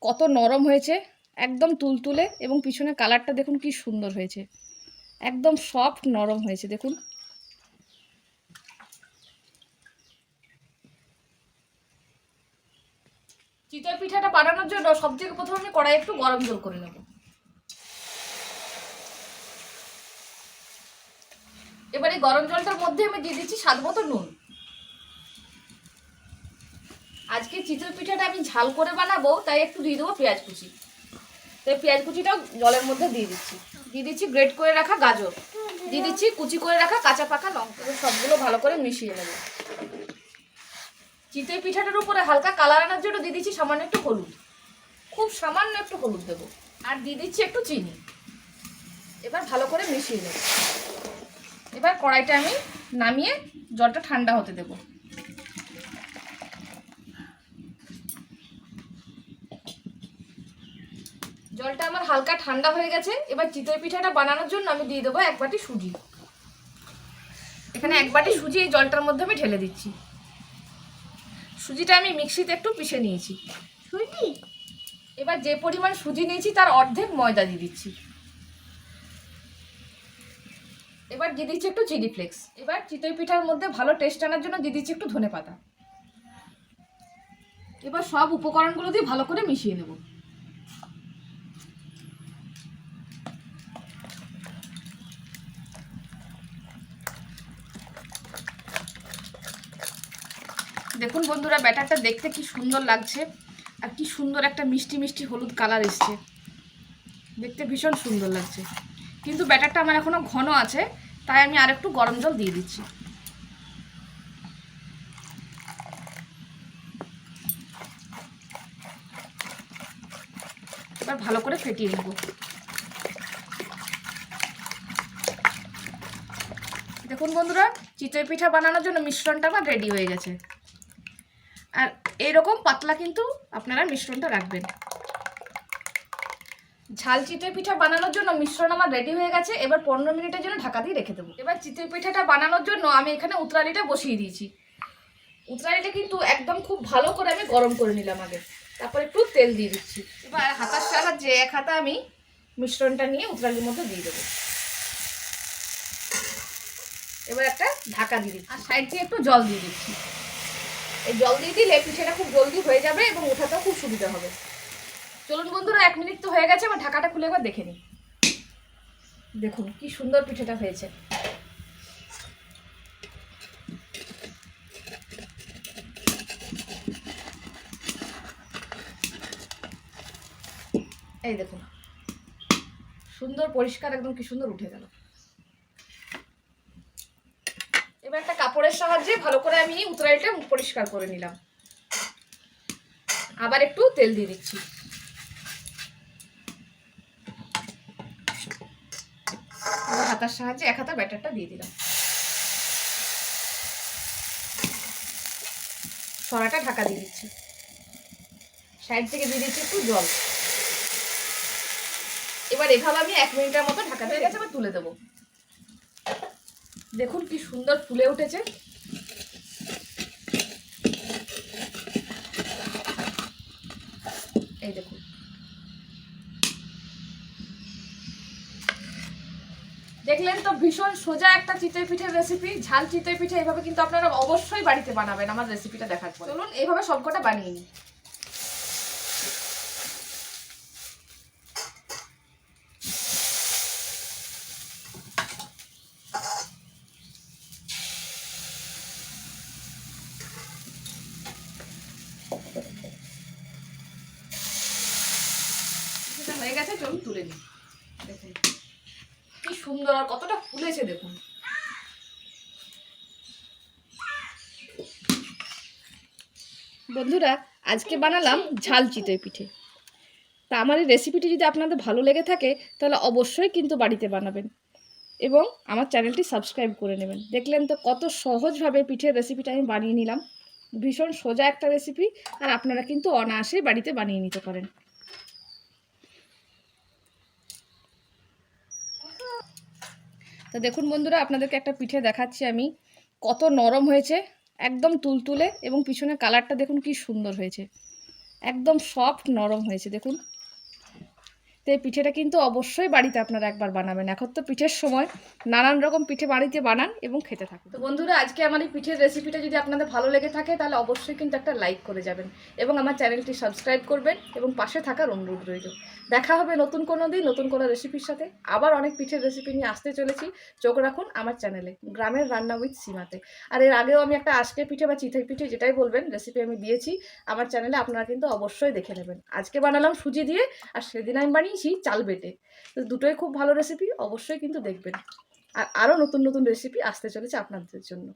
কত নরম হয়েছে, একদম তুলতুলে, এবং পিছনে কালারটা দেখুন কি সুন্দর হয়েছে, একদম সফট নরম হয়েছে। দেখুন চিতই পিঠাটা বানানোর জন্য সবথেকে প্রথমে আমি কড়াই একটু গরম জল করে নেব। এবার এই গরম জলটার মধ্যে আমি দিয়ে দিচ্ছি স্বাদ মতো নুন। আজকে চিতই পিঠাটা আমি ঝাল করে বানাবো, তাই একটু দিয়ে দেবো পেঁয়াজ কুচি। তাই পেঁয়াজ কুচিটাও জলের মধ্যে দিয়ে দিচ্ছি গ্রেট করে রাখা গাজর, দিয়ে দিচ্ছি কুচি করে রাখা কাঁচা পাকা লঙ্কা। সবগুলো ভালো করে মিশিয়ে নেব। চিতই পিঠাটার উপরে হালকা কালার আনার জন্য দিয়ে দিচ্ছি সামান্য একটু হলুদ, খুব সামান্য একটু হলুদ দেবো, আর দিয়ে দিচ্ছি একটু চিনি। এবার ভালো করে মিশিয়ে নেব। এবার কড়াইটা আমি নামিয়ে জলটা ঠান্ডা হতে দেব। জলটা আমার হালকা ঠান্ডা হয়ে গেছে। এবার চিতই পিঠাটা বানানোর জন্য আমি দিয়ে দেবো 1 বাটি সুজি। এখানে 1 বাটি সুজি এই জলটার মধ্যে আমি ঢেলে দিচ্ছি। সুজিটা আমি মিক্সিতে একটু পিষে নিয়েছি। এবার যে পরিমাণ সুজি নিয়েছি তার অর্ধেক ময়দা দিয়ে দিচ্ছি। এবার দিয়ে দিচ্ছি একটু চিলি ফ্লেক্স। এবার চিতই পিঠার মধ্যে ভালো টেস্ট আনার জন্য দিয়ে দিচ্ছি একটু ধনেপাতা। এবার সব উপকরণগুলো দিয়ে ভালো করে মিশিয়ে নেব। দেখুন বন্ধুরা, ব্যাটারটা দেখতে কি সুন্দর লাগছে, আর কি সুন্দর একটা মিষ্টি মিষ্টি হলুদ কালার এসছে, দেখতে ভীষণ সুন্দর লাগছে। কিন্তু ব্যাটারটা আমার এখনো ঘন আছে, তাই আমি আর একটু গরম জল দিয়ে দিচ্ছি। এবার ভালো করে ফেটিয়ে নেব। দেখুন বন্ধুরা, চিতই পিঠা বানানোর জন্য মিশ্রণটা আমার রেডি হয়ে গেছে। আর এইরকম পাতলা কিন্তু আপনারা মিশ্রণটা রাখবেন। ঝাল চিতই পিঠা বানানোর জন্য মিশ্রণ আমার রেডি হয়ে গেছে। এবার 15 মিনিটের জন্য ঢাকা দিয়ে রেখে দেবো। এবার চিতই পিঠাটা বানানোর জন্য আমি এখানে উতরালিটা বসিয়ে দিয়েছি। উতরালিটা কিন্তু একদম খুব ভালো করে আমি গরম করে নিলাম আগে, তারপর একটু তেল দিয়ে দিচ্ছি। এবার হাতার সাহায্যে এক হাতা আমি মিশ্রণটা নিয়ে উতরালির মধ্যে দিয়ে দেবো। এবার একটা ঢাকা দিয়ে দিচ্ছি, আর সাইড দিয়ে একটু জল দিয়ে দিচ্ছি। এই জল দিয়ে দিলে পিঠাটা খুব জলদি হয়ে যাবে এবং ওঠাতেও খুব সুবিধা হবে। চলুন বন্ধুরা, 1 মিনিট তো হয়ে গেছে, আমার ঢাকাটা খুলে একবার দেখে নিই। দেখুন কি সুন্দর পিঠাটা হয়েছে। এই দেখুন সুন্দর পরিষ্কার একদম কি সুন্দর উঠে গেল। এবার একটা কাপড়ের সাহায্যে ভালো করে আমি উতরাইটা পরিষ্কার করে নিলাম। আবার একটু তেল দিয়ে দিচ্ছি। হাতার সাহায্যে এক হাতা ব্যাটারটা দিয়ে দিলাম। সরাটা ঢাকা দিয়ে দিচ্ছি। সাইড থেকে দিয়ে দিচ্ছি একটু জল। এবার এভাবে আমি 1 মিনিটের মতো ঢাকা দিয়ে গেছে, আবার তুলে দেবো। দেখুন কি সুন্দর ফুলে উঠেছে। এই দেখুন দেখলেন তো, ভীষণ সোজা একটা চিতই পিঠের রেসিপি। ঝাল চিতই পিঠা এইভাবে কিন্তু আপনারা অবশ্যই বাড়িতে বানাবেন আমার রেসিপিটা দেখার পর। চলুন এইভাবে সবকটা বানিয়ে নিই। হয়ে গেছে, চলুন তুলে নিই। দেখুন কি সুন্দর আর কতটা ফুলেছে দেখুন। বন্ধুরা, আজকে বানালাম ঝাল চিতই পিঠে। তা আমার এই রেসিপিটি যদি আপনাদের ভালো লেগে থাকে তাহলে অবশ্যই কিন্তু বাড়িতে বানাবেন এবং আমার চ্যানেলটি সাবস্ক্রাইব করে নেবেন। দেখলেন তো কত সহজভাবে পিঠের রেসিপিটা আমি বানিয়ে নিলাম। ভীষণ সোজা একটা রেসিপি, আর আপনারা কিন্তু অনায়াসেই বাড়িতে বানিয়ে নিতে পারেন। তো দেখুন বন্ধুরা, আপনাদেরকে একটা পিঠে দেখাচ্ছি আমি, কত নরম হয়েছে, একদম তুলতুলে, এবং পিছনে কালারটা দেখুন কি সুন্দর হয়েছে, একদম সফট নরম হয়েছে দেখুন। তো এই পিঠেটা কিন্তু অবশ্যই বাড়িতে আপনারা একবার বানাবেন। এখন তো পিঠের সময়, নানান রকম পিঠে বাড়িতে বানান এবং খেতে থাকুন। তো বন্ধুরা, আজকে আমার এই পিঠের রেসিপিটা যদি আপনাদের ভালো লেগে থাকে তাহলে অবশ্যই কিন্তু একটা লাইক করে যাবেন এবং আমার চ্যানেলটি সাবস্ক্রাইব করবেন এবং পাশে থাকার অনুরোধ রইল। দেখা হবে নতুন কোনো দিন নতুন কোনো রেসিপির সাথে। আবার অনেক পিঠের রেসিপি নিয়ে আসতে চলেছি। চোখ রাখুন আমার চ্যানেলে, গ্রামের রান্না উইথ সীমাতে। আর এর আগেও আমি একটা আজকে পিঠে বা চিতই পিঠে যেটাই বলবেন রেসিপি আমি দিয়েছি আমার চ্যানেলে, আপনারা কিন্তু অবশ্যই দেখে নেবেন। আজকে বানালাম সুজি দিয়ে, আর সেদিন আমি বানিয়েছি চাল বেটে। তো দুটোই খুব ভালো রেসিপি, অবশ্যই কিন্তু দেখবেন। আর আরও নতুন নতুন রেসিপি আসতে চলেছে আপনাদের জন্য।